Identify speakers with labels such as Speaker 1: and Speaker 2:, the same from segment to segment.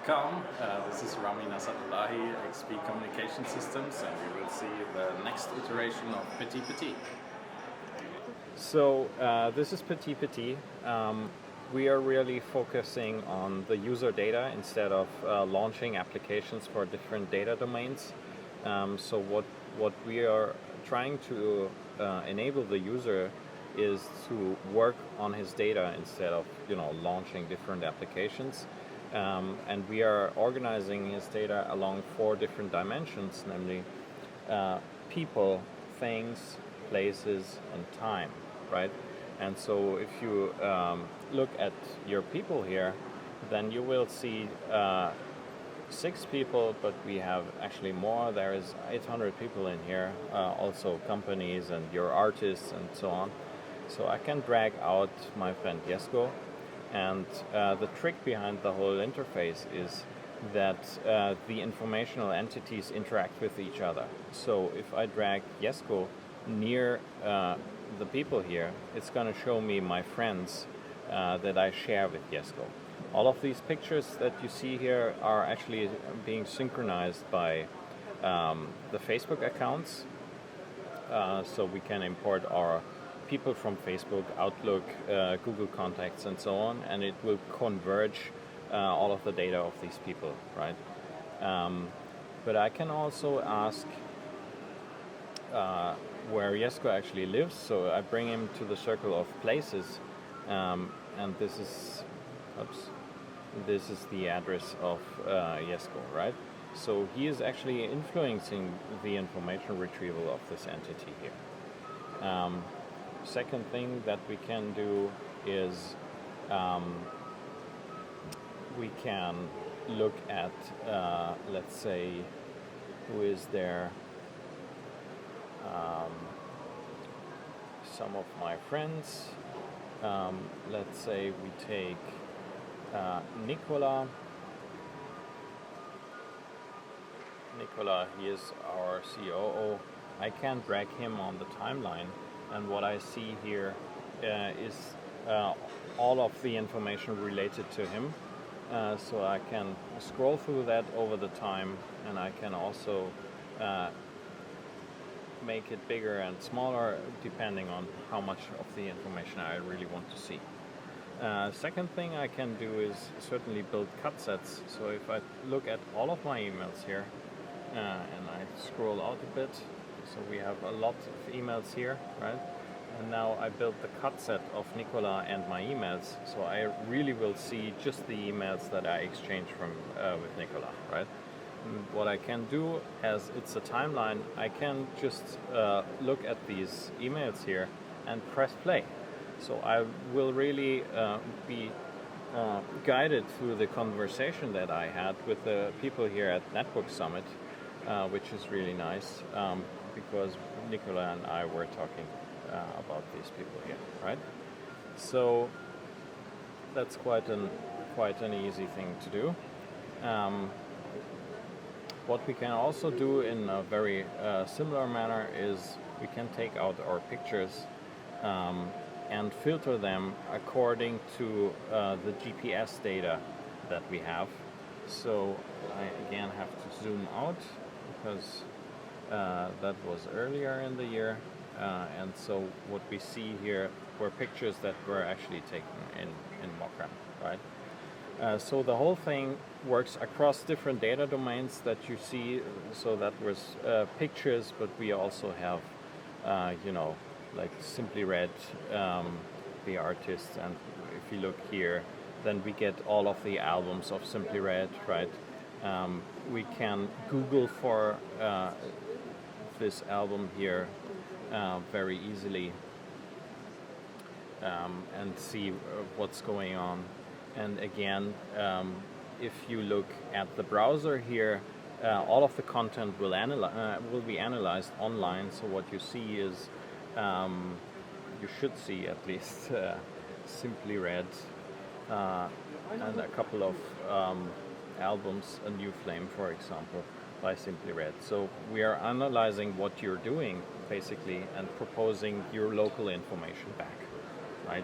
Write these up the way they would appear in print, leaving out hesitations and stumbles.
Speaker 1: welcome. This is Rami Nasadullahi, XP Communication Systems, and we will see the next iteration of PtPt.
Speaker 2: So this is PtPt. We are really focusing on the user data instead of launching applications for different data domains. So what we are trying to enable the user is to work on his data instead of launching different applications. And we are organizing his data along 4 different dimensions, namely people, things, places, and time, right? And so if you look at your people here, then you will see 6 people, but we have actually more. There is 800 people in here, also companies and your artists and so on. So I can drag out my friend Jesko, and the trick behind the whole interface is that the informational entities interact with each other. So if I drag Jesko near the people here, it's going to show me my friends that I share with Jesko. All of these pictures that you see here are actually being synchronized by the Facebook accounts. So we can import our people from Facebook, Outlook, Google Contacts, and so on, and it will converge all of the data of these people, right? But I can also ask where Jesko actually lives, so I bring him to the circle of places, and this is the address of Jesko, right? So he is actually influencing the information retrieval of this entity here. Second thing that we can do is we can look at, let's say, who is there? Some of my friends. Let's say we take Nicola. Nicola, he is our COO. I can drag him on the timeline, and what I see here is all of the information related to him. So I can scroll through that over the time, and I can also make it bigger and smaller depending on how much of the information I really want to see. Second thing I can do is certainly build cut sets. So if I look at all of my emails here and I scroll out a bit, so we have a lot of emails here, right? And now I built the cut set of Nicola and my emails, so I really will see just the emails that I exchanged with Nicola, right? And what I can do, as it's a timeline, I can just look at these emails here and press play. So I will really be guided through the conversation that I had with the people here at Network Summit, which is really nice, because Nicola and I were talking about these people here, right? So that's quite an easy thing to do. What we can also do in a very similar manner is we can take out our pictures and filter them according to the GPS data that we have. So I again have to zoom out because that was earlier in the year, and so what we see here were pictures that were actually taken in Mokran, right? So the whole thing works across different data domains that you see. So that was pictures, but we also have, like Simply Red, the artist, and if you look here, then we get all of the albums of Simply Red, right? We can Google for this album here very easily and see what's going on. And again, if you look at the browser here, all of the content will be analyzed online. So what you see is, you should see at least Simply Red and a couple of albums, A New Flame, for example, by Simply Red. So we are analyzing what you're doing, basically, and proposing your local information back, right?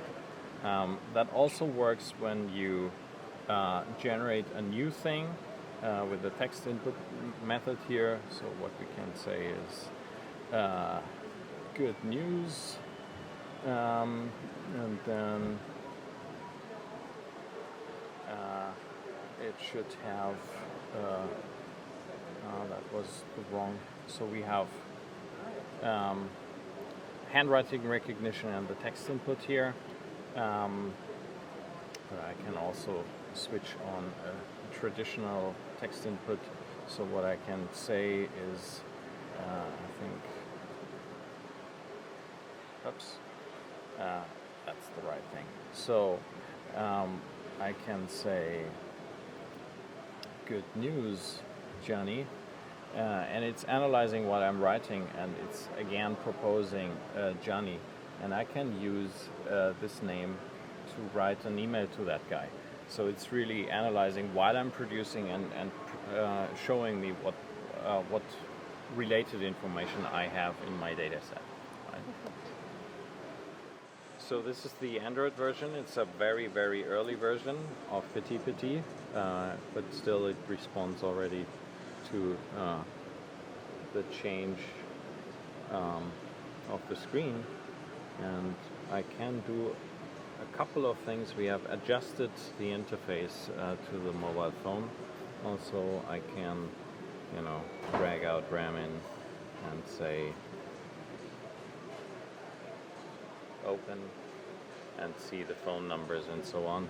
Speaker 2: That also works when you generate a new thing with the text input method here. So what we can say is good news, and then it should have that was the wrong. So we have handwriting recognition and the text input here. But I can also switch on a traditional text input. So what I can say is, I think, oops, that's the right thing. So I can say, good news, Johnny. And it's analyzing what I'm writing, and it's again proposing Johnny. And I can use this name to write an email to that guy. So it's really analyzing while I'm producing and showing me what related information I have in my data set. Right? So this is the Android version. It's a very, very early version of PtPt, but still it responds already to the change of the screen, and I can do a couple of things. We have adjusted the interface to the mobile phone. Also, I can, drag out RAM in and say open and see the phone numbers and so on.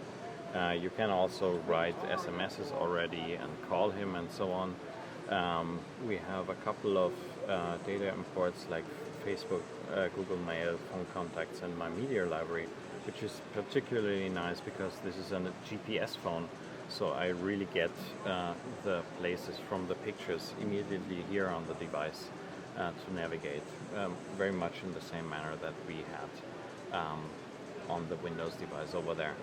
Speaker 2: You can also write SMSs already and call him and so on. We have a couple of data imports like Facebook, Google Mail, phone contacts, and my media library, which is particularly nice because this is a GPS phone, so I really get the places from the pictures immediately here on the device to navigate, very much in the same manner that we had on the Windows device over there.